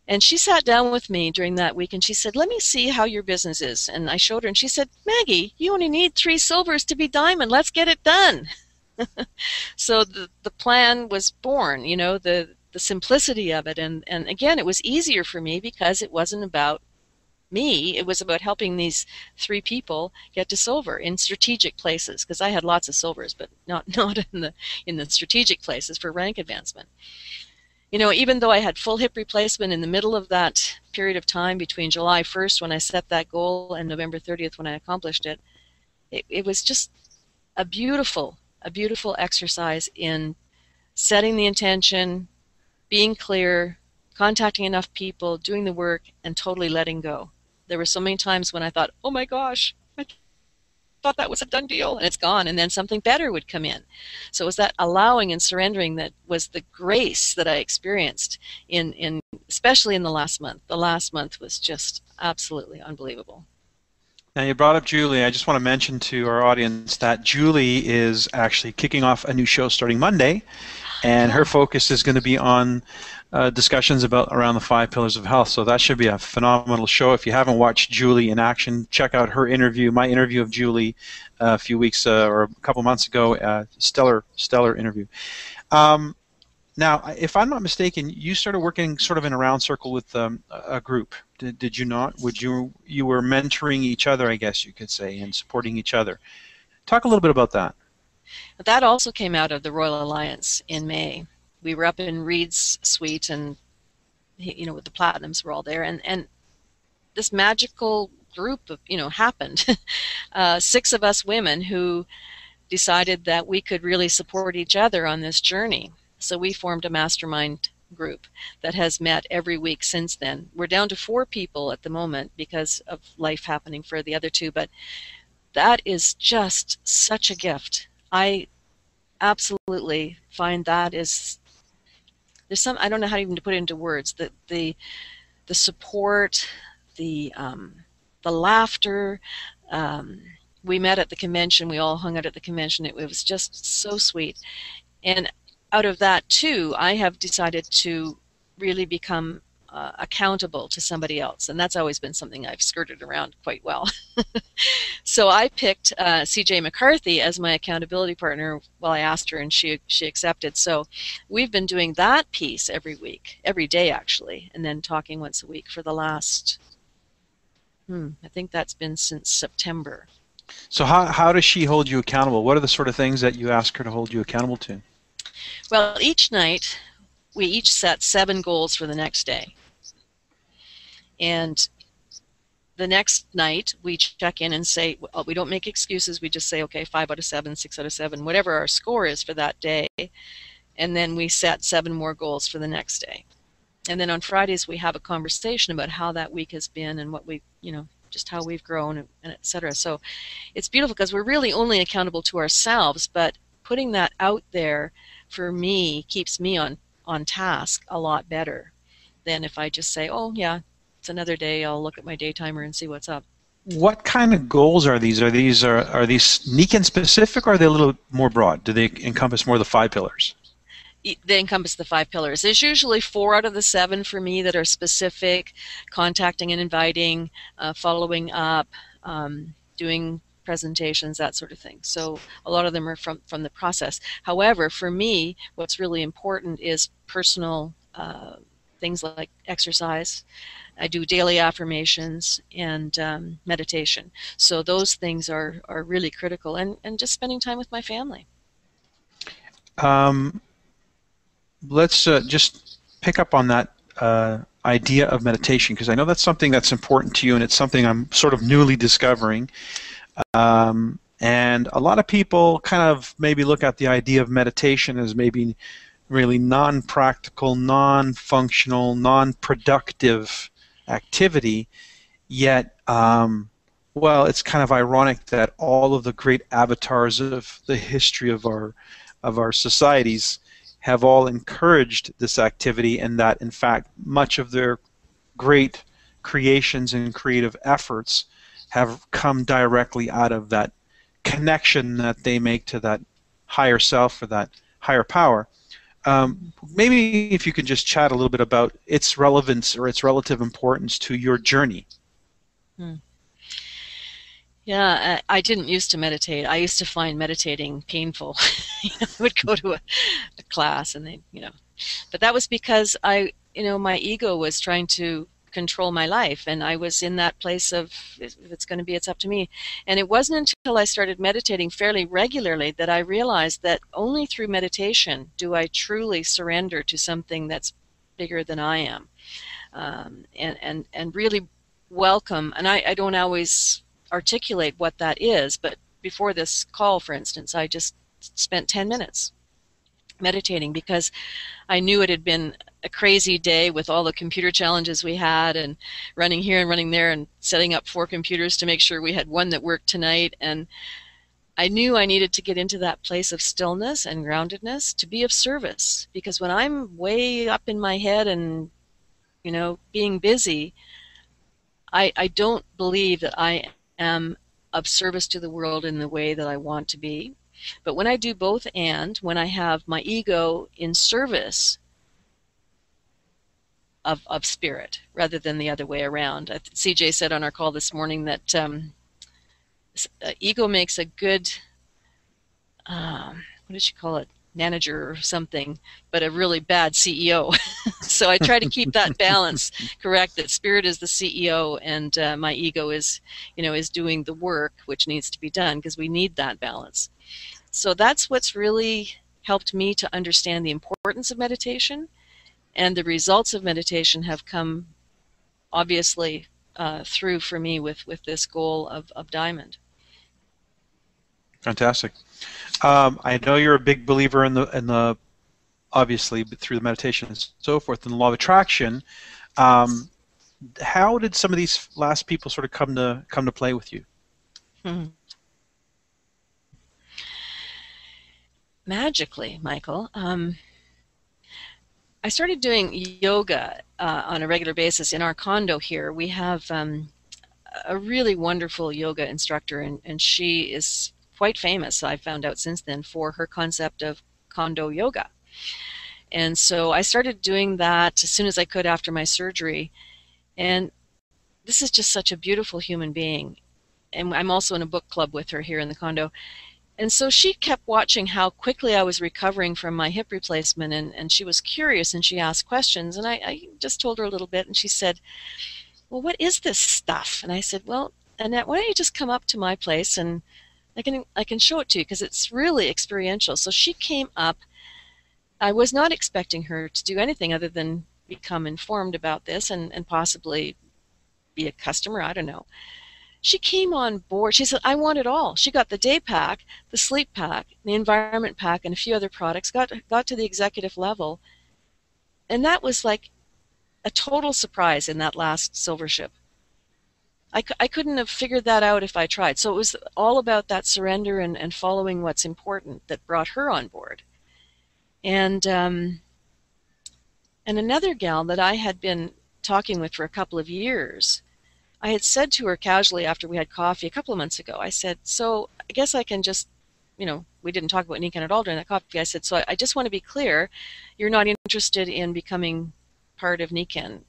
And she sat down with me during that week and she said, let me see how your business is. And I showed her and she said, Maggie, you only need 3 silvers to be diamond. Let's get it done. So the plan was born, you know, the simplicity of it. And again, it was easier for me because it wasn't about me. It was about helping these 3 people get to silver in strategic places, because I had lots of silvers, but not in the strategic places for rank advancement. You know, even though I had full hip replacement in the middle of that period of time between July 1st when I set that goal and November 30th when I accomplished it, it was just a beautiful exercise in setting the intention, being clear, contacting enough people, doing the work, and totally letting go. There were so many times when I thought, oh my gosh, I thought that was a done deal, and it's gone, and then something better would come in. So it was that allowing and surrendering that was the grace that I experienced in especially in the last month. The last month was just absolutely unbelievable. Now, you brought up Julie. I just want to mention to our audience that Julie is actually kicking off a new show starting Monday, and her Yeah. focus is going to be on discussions about around the 5 pillars of health. So that should be a phenomenal show. If you haven't watched Julie in action, check out her interview, my interview of Julie a few weeks or a couple months ago. Stellar interview. Um, Now, if I'm not mistaken, you started working sort of in a round circle with a group. Did you not? You were mentoring each other, I guess you could say, and supporting each other. Talk a little bit about that. But that also came out of the Royal Alliance in May. We were up in Reed's suite, and with the Platinums were all there, and this magical group of happened. 6 of us women who decided that we could really support each other on this journey. So we formed a mastermind group that has met every week since then. We're down to 4 people at the moment because of life happening for the other 2, but that is just such a gift. I absolutely find that I don't know how even to put it into words, that the support, the laughter. We met at the convention. We all hung out at the convention. It was just so sweet. And out of that, too, I have decided to really become accountable to somebody else. And that's always been something I've skirted around quite well. So I picked C.J. McCarthy as my accountability partner. Well, I asked her, and she accepted. So we've been doing that piece every week, every day, actually, and then talking once a week for the last, I think that's been since September. So how does she hold you accountable? What are the sort of things that you ask her to hold you accountable to? Well, each night we each set 7 goals for the next day. And the next night we check in and say, well, we don't make excuses. We just say, okay, 5 out of 7, 6 out of 7, whatever our score is for that day. And then we set 7 more goals for the next day. And then on Fridays we have a conversation about how that week has been and what we, just how we've grown and et cetera. So it's beautiful because we're really only accountable to ourselves, but putting that out there for me keeps me on task a lot better than if I just say, oh yeah, it's another day, I'll look at my day timer and see what's up. What kind of goals are these? Are these Nikken specific, or are they a little more broad? Do they encompass more of the 5 pillars? They encompass the 5 pillars. There's usually 4 out of the 7 for me that are specific: contacting and inviting, following up, doing presentations, that sort of thing. So a lot of them are from the process. However, for me, what's really important is personal things like exercise. I do daily affirmations and meditation. So those things are really critical, and just spending time with my family. Let's just pick up on that idea of meditation, because I know that's something that's important to you, and it's something I'm sort of newly discovering. And a lot of people kind of maybe look at the idea of meditation as maybe really non-practical, non-functional, non-productive activity, yet well, it's kind of ironic that all of the great avatars of the history of our societies have all encouraged this activity, and that in fact much of their great creations and creative efforts have come directly out of that connection that they make to that higher self or that higher power. Maybe if you could just chat a little bit about its relevance or its relative importance to your journey. Yeah, I didn't used to meditate. I used to find meditating painful. I would go to a class and but that was because my ego was trying to control my life, and I was in that place of, if it's going to be, it's up to me. And it wasn't until I started meditating fairly regularly that I realized that only through meditation do I truly surrender to something that's bigger than I am, and really welcome. And I don't always articulate what that is, but before this call, for instance, I just spent 10 minutes meditating because I knew it had been a crazy day with all the computer challenges we had, and running here and running there and setting up 4 computers to make sure we had one that worked tonight. And I knew I needed to get into that place of stillness and groundedness to be of service, because when I'm way up in my head and being busy, I don't believe that I am of service to the world in the way that I want to be. But when I do both, and when I have my ego in service of spirit rather than the other way around. CJ said on our call this morning that ego makes a good, what did she call it, manager or something, but a really bad CEO. So I try to keep that balance correct, that spirit is the CEO and my ego is, is doing the work which needs to be done, because we need that balance. So that's what's really helped me to understand the importance of meditation, and the results of meditation have come obviously through for me with this goal of Diamond. Fantastic. I know you're a big believer in the obviously through the meditation and so forth, and the law of attraction. How did some of these last people sort of come to play with you? Magically, Michael. I started doing yoga on a regular basis in our condo here. We have a really wonderful yoga instructor, and she is quite famous, I found out since then, for her concept of condo yoga. And so I started doing that as soon as I could after my surgery. And this is just such a beautiful human being. And I'm also in a book club with her here in the condo. And so she kept watching how quickly I was recovering from my hip replacement, and she was curious, and she asked questions. And I just told her a little bit, and she said, well, what is this stuff? And I said, well, Annette, why don't you just come up to my place and I can show it to you, because it's really experiential. So she came up. I was not expecting her to do anything other than become informed about this and possibly be a customer. I don't know. She came on board. She said, I want it all. She got the day pack, the sleep pack, the environment pack, and a few other products, got to the executive level. And that was like a total surprise in that last silver ship. I couldn't have figured that out if I tried. So it was all about that surrender and following what's important that brought her on board. And another gal that I had been talking with for a couple of years, I had said to her casually after we had coffee a couple of months ago, I said, so I guess I can just, we didn't talk about Nikken at all during that coffee. I said, so I just want to be clear, you're not interested in becoming part of Nikken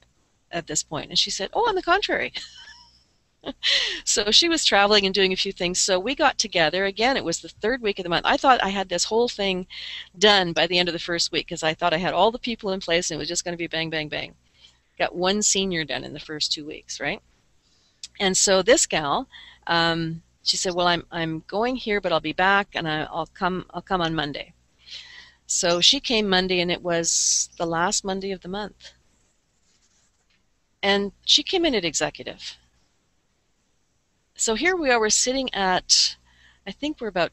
at this point. And she said, oh, on the contrary. So she was traveling and doing a few things. So we got together. Again, it was the third week of the month. I thought I had this whole thing done by the end of the first week, because I thought I had all the people in place and it was just going to be bang, bang, bang. Got one senior done in the first 2 weeks, right? And so this gal, she said, well, I'm going here, but I'll be back, and I'll come on Monday. So she came Monday, and it was the last Monday of the month. And she came in at executive. So here we are, we're sitting at, I think we're about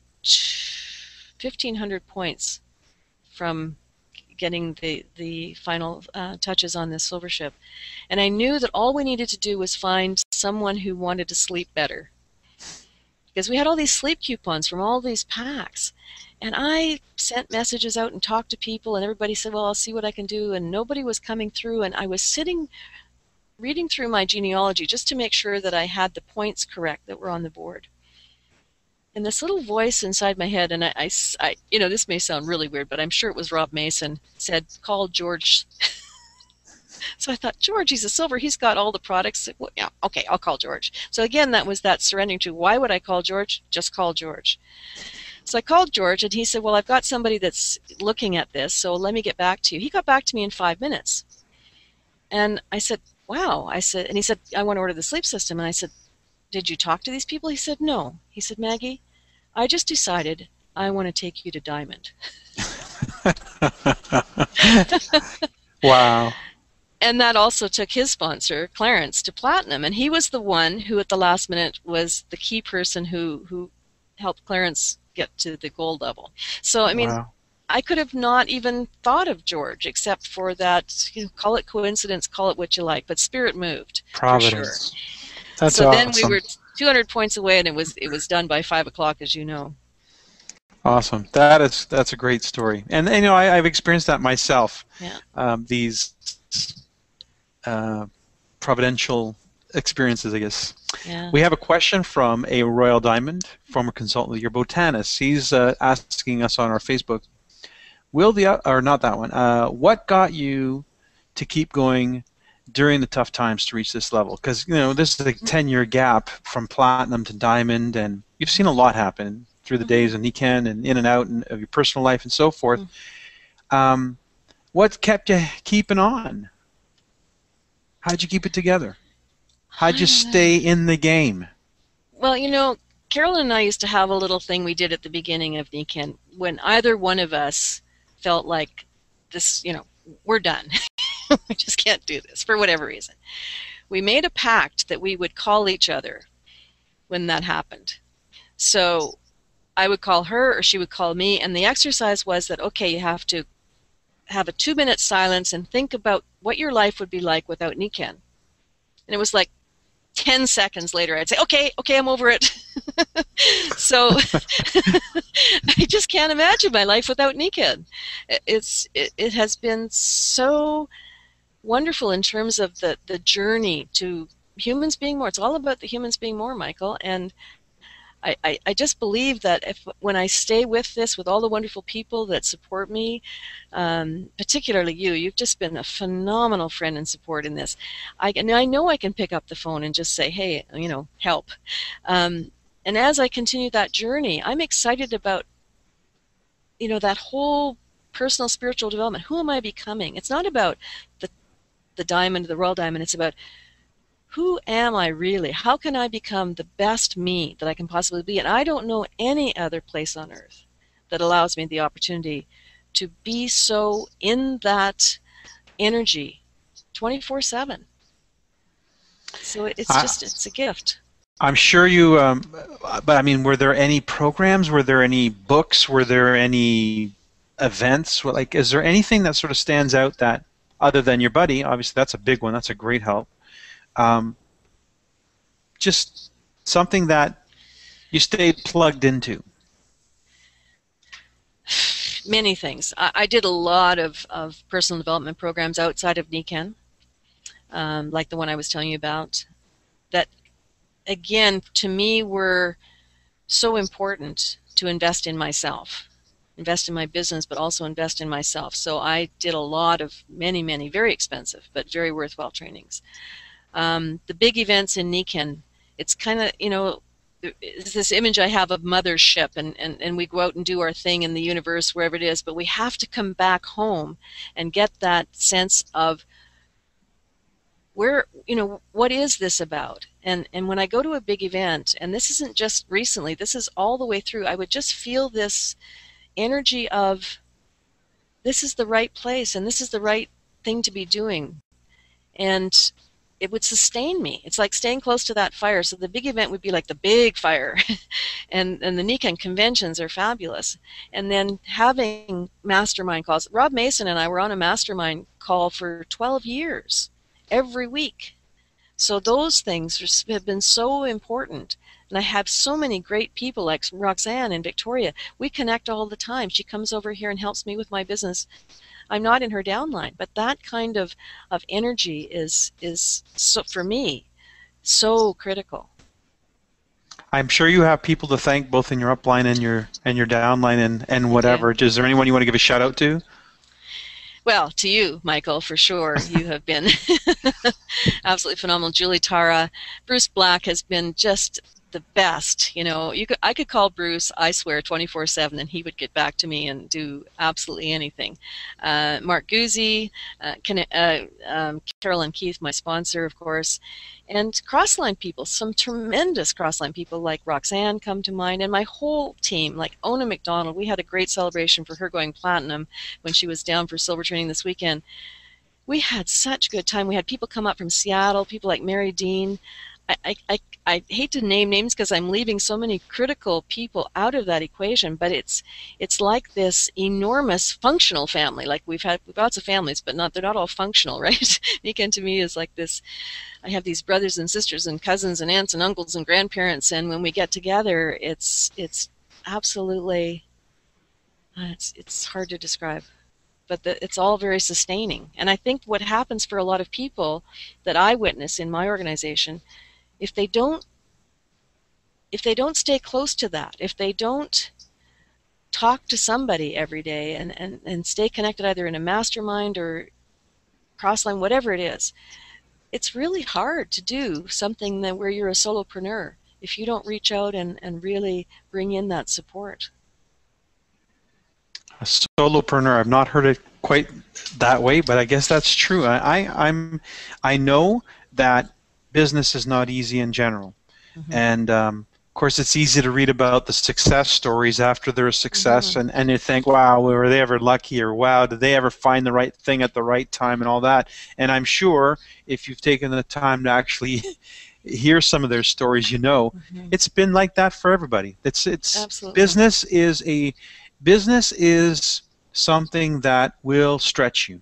1,500 points from getting the final touches on this silver ship. And I knew that all we needed to do was find someone who wanted to sleep better. Because we had all these sleep coupons from all these packs. And I sent messages out and talked to people, and everybody said, well, I'll see what I can do. And nobody was coming through, and I was sitting reading through my genealogy just to make sure that I had the points correct that were on the board. And this little voice inside my head, and I this may sound really weird, but I'm sure it was Rob Mason, said, call George. So I thought, George, he's a silver, he's got all the products. Well, yeah, okay, I'll call George. So again, that was that surrendering to, why would I call George? Just call George. So I called George, and he said, well, I've got somebody that's looking at this, so let me get back to you. He got back to me in 5 minutes. And I said, wow. I said, and he said, I want to order the sleep system. And I said, did you talk to these people? He said, no. He said, Maggie, I just decided I want to take you to Diamond. Wow. And that also took his sponsor, Clarence, to Platinum. And he was the one who at the last minute was the key person who helped Clarence get to the gold level. So, I mean, wow. I could have not even thought of George except for that, call it coincidence, call it what you like, but spirit moved. Providence. For sure. That's so awesome. Then we were 200 points away, and it was done by 5 o'clock, as you know. Awesome. That's a great story. And I've experienced that myself. Yeah. These providential experiences, I guess. Yeah. We have a question from a Royal Diamond, former consultant with your botanist. He's asking us on our Facebook, or not that one, what got you to keep going during the tough times to reach this level? Because, you know, this is a 10-year gap from platinum to diamond, and you've seen a lot happen through the days of Nikken and in and out of your personal life and so forth. What kept you keeping on? How'd you keep it together? How'd you stay in the game? Well, you know, Carolyn and I used to have a little thing we did at the beginning of Nikken when either one of us felt like this, you know, we're done. We just can't do this for whatever reason. We made a pact that we would call each other when that happened. So I would call her or she would call me, and the exercise was that, okay, you have to have a 2-minute silence and think about what your life would be like without Nikken. And it was like 10 seconds later, I'd say, okay, I'm over it. So I just can't imagine my life without Nikken. It has been so wonderful in terms of the journey to humans being more. It's all about the humans being more, Michael. And I just believe that when I stay with this, with all the wonderful people that support me, particularly you've just been a phenomenal friend and support in this. I know I can pick up the phone and just say, hey, you know, help. And as I continue that journey, I'm excited about, you know, that whole personal spiritual development. Who am I becoming? It's not about the diamond, the royal diamond. It's about who am I really? How can I become the best me that I can possibly be? And I don't know any other place on earth that allows me the opportunity to be so in that energy 24/7. So it's a gift. I'm sure you, but I mean, were there any programs? Were there any books? Were there any events? Like, is there anything that sort of stands out that, other than your buddy, obviously that's a big one, that's a great help, just something that you stayed plugged into? Many things. I did a lot of personal development programs outside of Nikken, like the one I was telling you about, that, again, to me were so important to invest in myself, invest in my business, but also invest in myself. So I did a lot of many very expensive but very worthwhile trainings. The big events in Nikken, it's kind of, you know, it's this image I have of mothership, and we go out and do our thing in the universe, wherever it is, but we have to come back home and get that sense of where, you know, what is this about? And when I go to a big event, and this isn't just recently, this is all the way through, I would just feel this energy of this is the right place and this is the right thing to be doing. And it would sustain me. It's like staying close to that fire. So the big event would be like the big fire. and the Nikken conventions are fabulous. And then having mastermind calls. Rob Mason and I were on a mastermind call for 12 years, every week. So those things have been so important. And I have so many great people like Roxanne and Victoria. We connect all the time. She comes over here and helps me with my business. I'm not in her downline, but that kind of energy is so, for me, so critical. I'm sure you have people to thank both in your upline and your downline and whatever. Yeah. Is there anyone you want to give a shout out to? Well, to you, Michael, for sure. You have been absolutely phenomenal. Julie Tara, Bruce Black has been just the best. You know, I could call Bruce, I swear, 24/7, and he would get back to me and do absolutely anything. Mark Guzzi, Carolyn Keith, my sponsor, of course, and Crossline people, some tremendous Crossline people like Roxanne come to mind, and my whole team, like Ona McDonald. We had a great celebration for her going platinum when she was down for silver training this weekend. We had such a good time. We had people come up from Seattle, people like Mary Dean. I hate to name names because I'm leaving so many critical people out of that equation, but it's like this enormous functional family. Like we've lots of families, but they're not all functional, right? Nikken to me is like this. I have these brothers and sisters and cousins and aunts and uncles and grandparents, and when we get together, it's absolutely it's hard to describe. but it's all very sustaining. And I think what happens for a lot of people that I witness in my organization, if they don't stay close to that, if they don't talk to somebody every day and stay connected either in a mastermind or crossline, whatever it is, it's really hard to do something that where you're a solopreneur if you don't reach out and really bring in that support. A solopreneur, I've not heard it quite that way, but I guess that's true. I know that business is not easy in general. Mm-hmm. And of course, it's easy to read about the success stories after they're a success, mm-hmm. and you think, wow, were they ever lucky, or wow, did they ever find the right thing at the right time, and all that. And I'm sure if you've taken the time to actually hear some of their stories, you know, mm-hmm. it's been like that for everybody. It's Absolutely. Business is something that will stretch you.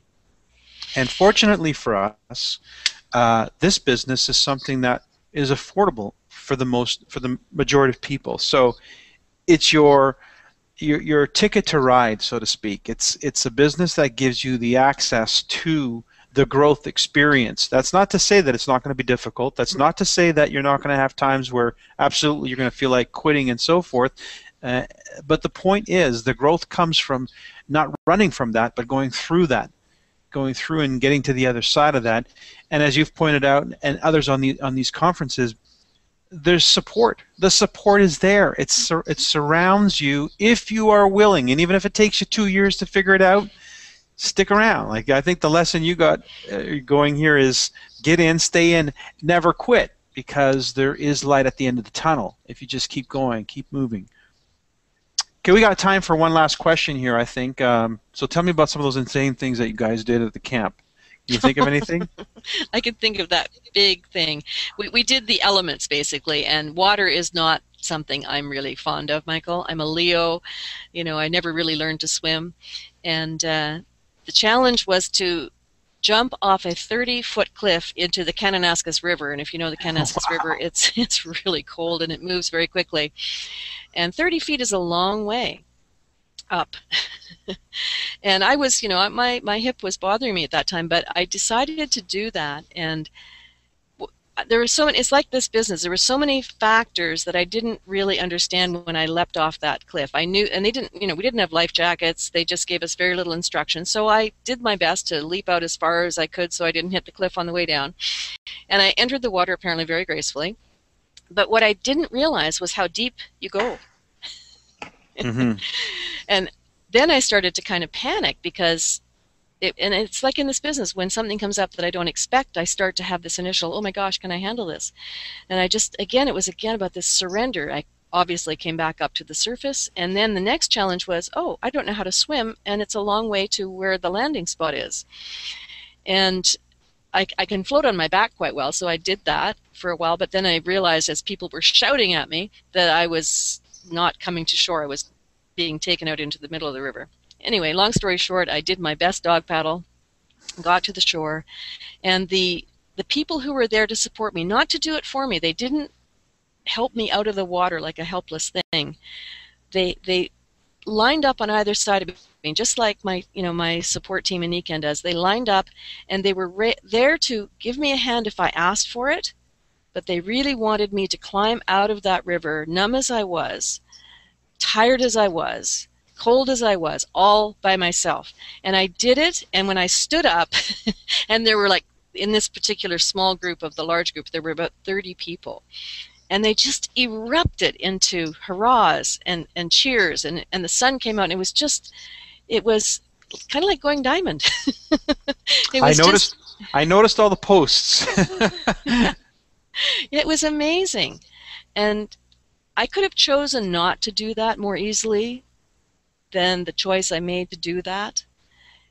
And fortunately for us, this business is something that is affordable for the majority of people. So it's your ticket to ride, so to speak. It's a business that gives you the access to the growth experience. That's not to say that it's not going to be difficult. That's not to say that you're not going to have times where absolutely you're going to feel like quitting and so forth. But the point is, the growth comes from not running from that, but going through that, going through and getting to the other side of that. And as you've pointed out, and others on these conferences, there's support. The support is there. It surrounds you if you are willing, and even if it takes you 2 years to figure it out, stick around. Like, I think the lesson you got going here is get in, stay in, never quit, because there is light at the end of the tunnel if you just keep going, keep moving. Okay, we got time for one last question here, I think. So tell me about some of those insane things that you guys did at the camp. Can you think of anything? I can think of that big thing. We did the elements, basically, and water is not something I'm really fond of, Michael. I'm a Leo. You know, I never really learned to swim. And the challenge was to jump off a 30-foot cliff into the Kananaskis River. And if you know the Kananaskis River, it's really cold and it moves very quickly. And 30 feet is a long way up. And I was, you know, my hip was bothering me at that time, but I decided to do that. And there were so many, it's like this business, there were so many factors that I didn't really understand when I leapt off that cliff. I knew, and they didn't, you know, we didn't have life jackets. They just gave us very little instruction. So I did my best to leap out as far as I could so I didn't hit the cliff on the way down. And I entered the water apparently very gracefully. But what I didn't realize was how deep you go. Mm-hmm. And then I started to kind of panic because, and it's like in this business, when something comes up that I don't expect, I start to have this initial, oh my gosh, can I handle this? And I just, again, it was again about this surrender. I obviously came back up to the surface. And then the next challenge was, oh, I don't know how to swim, and it's a long way to where the landing spot is. And I can float on my back quite well, so I did that for a while, but then I realized as people were shouting at me that I was not coming to shore. I was being taken out into the middle of the river. Anyway, long story short, I did my best dog paddle, got to the shore, and the people who were there to support me, not to do it for me, they didn't help me out of the water like a helpless thing. They lined up on either side of me, just like my support team in Nikken does. They lined up, and they were there to give me a hand if I asked for it, but they really wanted me to climb out of that river, numb as I was, tired as I was, cold as I was, all by myself. And I did it, and when I stood up, and there were, like, in this particular small group of the large group, there were about 30 people. And they just erupted into hurrahs and cheers, and the sun came out, and it was kind of like going diamond. I noticed all the posts. It was amazing. And I could have chosen not to do that more easily than the choice I made to do that.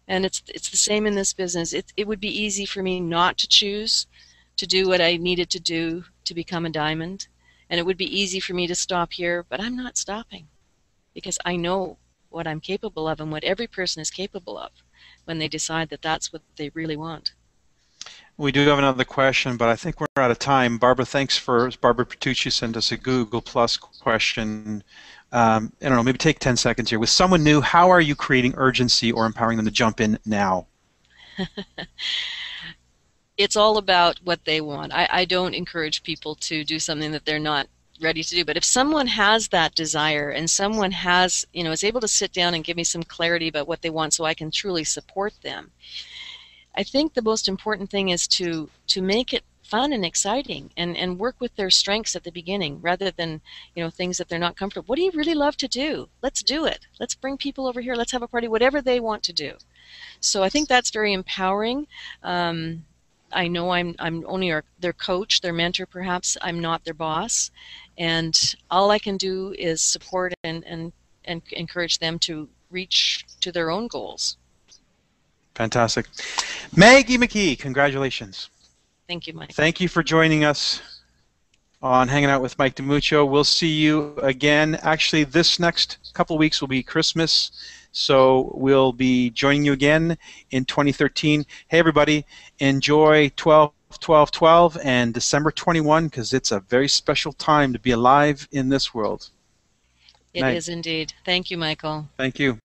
And it's the same in this business. It would be easy for me not to choose to do what I needed to do to become a diamond. And it would be easy for me to stop here, but I'm not stopping because I know what I'm capable of and what every person is capable of when they decide that that's what they really want. We do have another question, but I think we're out of time. Barbara Bertucci sent us a Google Plus question. I don't know, maybe take 10 seconds here. With someone new, how are you creating urgency or empowering them to jump in now? It's all about what they want. I don't encourage people to do something that they're not ready to do. But if someone has that desire and someone has, is able to sit down and give me some clarity about what they want so I can truly support them, I think the most important thing is to make it fun and exciting and work with their strengths at the beginning rather than, things that they're not comfortable. What do you really love to do? Let's do it. Let's bring people over here. Let's have a party, whatever they want to do. So I think that's very empowering. I know I'm only their coach, their mentor perhaps. I'm not their boss. And all I can do is support and encourage them to reach to their own goals. Fantastic. Maggie McKee, congratulations. Thank you, Mike. Thank you for joining us on Hanging Out with Mike DiMuccio. We'll see you again. Actually, this next couple of weeks will be Christmas, so we'll be joining you again in 2013. Hey, everybody, enjoy 12/12/12 and December 21, because it's a very special time to be alive in this world. It is indeed. Thank you, Michael. Thank you.